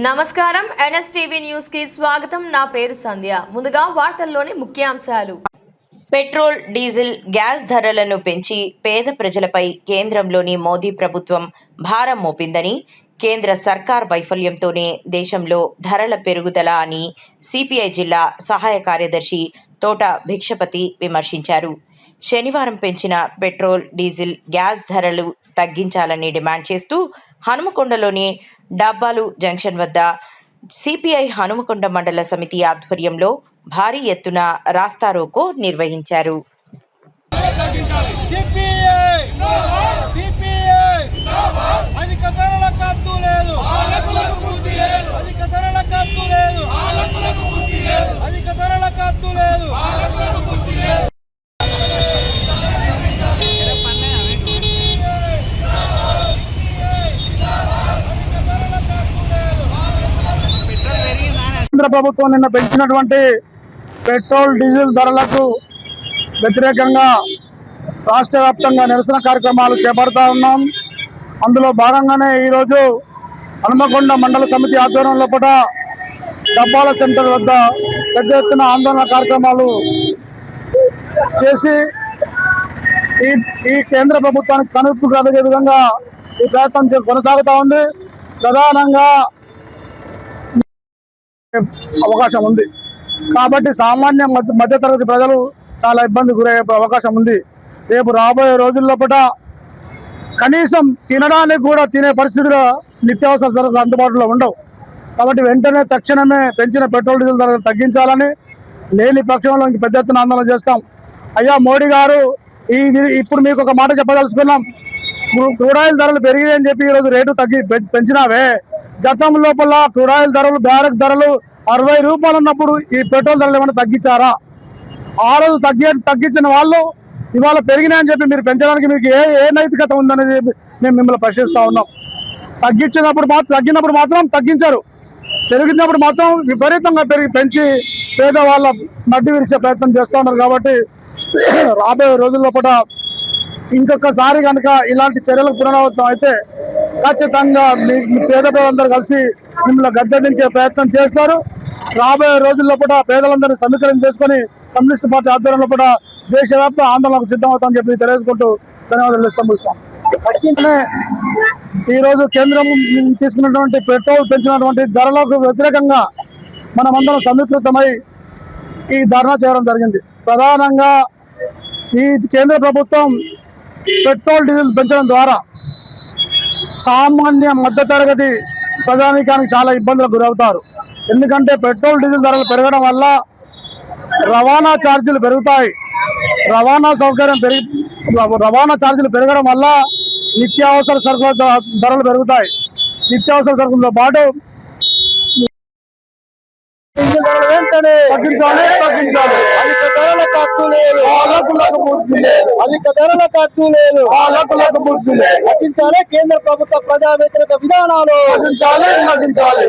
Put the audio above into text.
నమస్కారం NSTV news కి స్వాగతం। నా పేరు సంధ్య। ముందుగా వార్తల్లోని ముఖ్యాంశాలు। పెట్రోల్, డీజిల్, గ్యాస్ ధరలను పెంచి పేద ప్రజలపై కేంద్రంలోని మోదీ ప్రభుత్వం భారం మోపిందని, కేంద్ర సర్కార్ వైఫల్యంతోనే దేశంలో ధరల పెరుగుదల అని సిపిఐ జిల్లా సహాయ కార్యదర్శి తోట భిక్షపతి విమర్శించారు। శనివారం పెంచిన పెట్రోల్, డీజిల్, గ్యాస్ ధరలు తగ్గించాలని డిమాండ్ చేస్తూ హనుమకొండలోని డబ్బాలు జంక్షన్ వద్ద సిపిఐ హనుమకొండ మండల సమితి ఆధ్వర్యంలో భారీ ఎత్తున రాస్తారోకో నిర్వహించారు। కేంద్ర ప్రభుత్వం నిన్న పెంచినటువంటి పెట్రోల్, డీజిల్ ధరలకు వ్యతిరేకంగా రాష్ట్ర వ్యాప్తంగా నిరసన కార్యక్రమాలు చేపడతా ఉన్నాం। అందులో భాగంగానే ఈరోజు హనుమకొండ మండల సమితి ఆధ్వర్యంలో కూడా డబ్బాల సెంటర్ వద్ద పెద్ద ఎత్తున ఆందోళన కార్యక్రమాలు చేసి ఈ కేంద్ర ప్రభుత్వానికి కనుపు కలిగే విధంగా ఈ ప్రయత్నం కొనసాగుతూ ఉంది। ప్రధానంగా అవకాశం ఉంది కాబట్టి సామాన్య మధ్యతరగతి ప్రజలు చాలా ఇబ్బంది గురయ్యే అవకాశం ఉంది। రేపు రాబోయే రోజుల్లో కూడా కనీసం తినడానికి కూడా తినే పరిస్థితిలో నిత్యావసర సరుకులు అందుబాటులో ఉండవు కాబట్టి వెంటనే తక్షణమే పెంచిన పెట్రోల్, డీజిల్ ధరలు తగ్గించాలని, లేని పక్షంలో ఇంక పెద్ద ఎత్తున ఆందోళన చేస్తాం। అయ్యా మోడీ గారు, ఇప్పుడు మీకు ఒక మాట చెప్పదలుచుకున్నాం। క్రూడ్ ఆయిల్ ధరలు పెరిగాయని చెప్పి ఈరోజు రేటు పెంచినావే, గతం లోపల క్రూడ్ ఆయిల్ ధరలు, బ్యారెక్ ధరలు 60 రూపాయలు ఉన్నప్పుడు ఈ పెట్రోల్ ధరలు ఏమైనా తగ్గించారా? ఆ రోజు తగ్గించిన వాళ్ళు ఇవాళ పెరిగినాయని చెప్పి మీరు పెంచడానికి మీకు ఏ నైతికత ఉందనేది మేము మిమ్మల్ని ప్రశ్నిస్తూ ఉన్నాం। తగ్గినప్పుడు మాత్రం తగ్గించారు, పెరిగినప్పుడు మాత్రం విపరీతంగా పెంచి పేదవాళ్ళ నడ్డి విరిచే ప్రయత్నం చేస్తూ ఉన్నారు। కాబట్టి రాబోయే రోజుల్లో కూడా ఇంకొకసారి కనుక ఇలాంటి చర్యలకు పునరావృతం అయితే ఖచ్చితంగా మీ పేద ప్రజలందరూ కలిసి మిమ్మల్ని గద్దెదించే ప్రయత్నం చేస్తారు। రాబోయే రోజుల్లో కూడా పేదలందరినీ సమీకరణ చేసుకుని కమ్యూనిస్ట్ పార్టీ ఆధ్వర్యంలో కూడా దేశవ్యాప్త ఆందోళనకు సిద్ధమవుతామని చెప్పి తెలియజేసుకుంటూ ధన్యవాదాలు ఇస్తాం। ఈరోజు కేంద్రం తీసుకున్నటువంటి పెట్రోల్ పెంచినటువంటి ధరలకు వ్యతిరేకంగా మనమందరం సమీకృతమై ఈ ధర్నా చేయడం జరిగింది। ప్రధానంగా ఈ కేంద్ర ప్రభుత్వం పెట్రోల్, డీజిల్ పెంచడం ద్వారా సామాన్య మధ్యతరగతి ప్రజానీకానికి చాలా ఇబ్బందులకు గురవుతారు। ఎందుకంటే పెట్రోల్, డీజిల్ ధరలు పెరగడం వల్ల రవాణా ఛార్జీలు పెరుగుతాయి। రవాణా ఛార్జీలు పెరగడం వల్ల నిత్యావసర సరుకుల ధరలు పెరుగుతాయి। నిత్యావసర సరుకులతో పాటు తగ్గించాలి। అధిక ధరలకు హక్కు లేదు, అధిక ధరలకు హక్కు లేదు, నశించాలి కేంద్ర ప్రభుత్వ ప్రజా వ్యతిరేక విధానాలు, నశించాలి।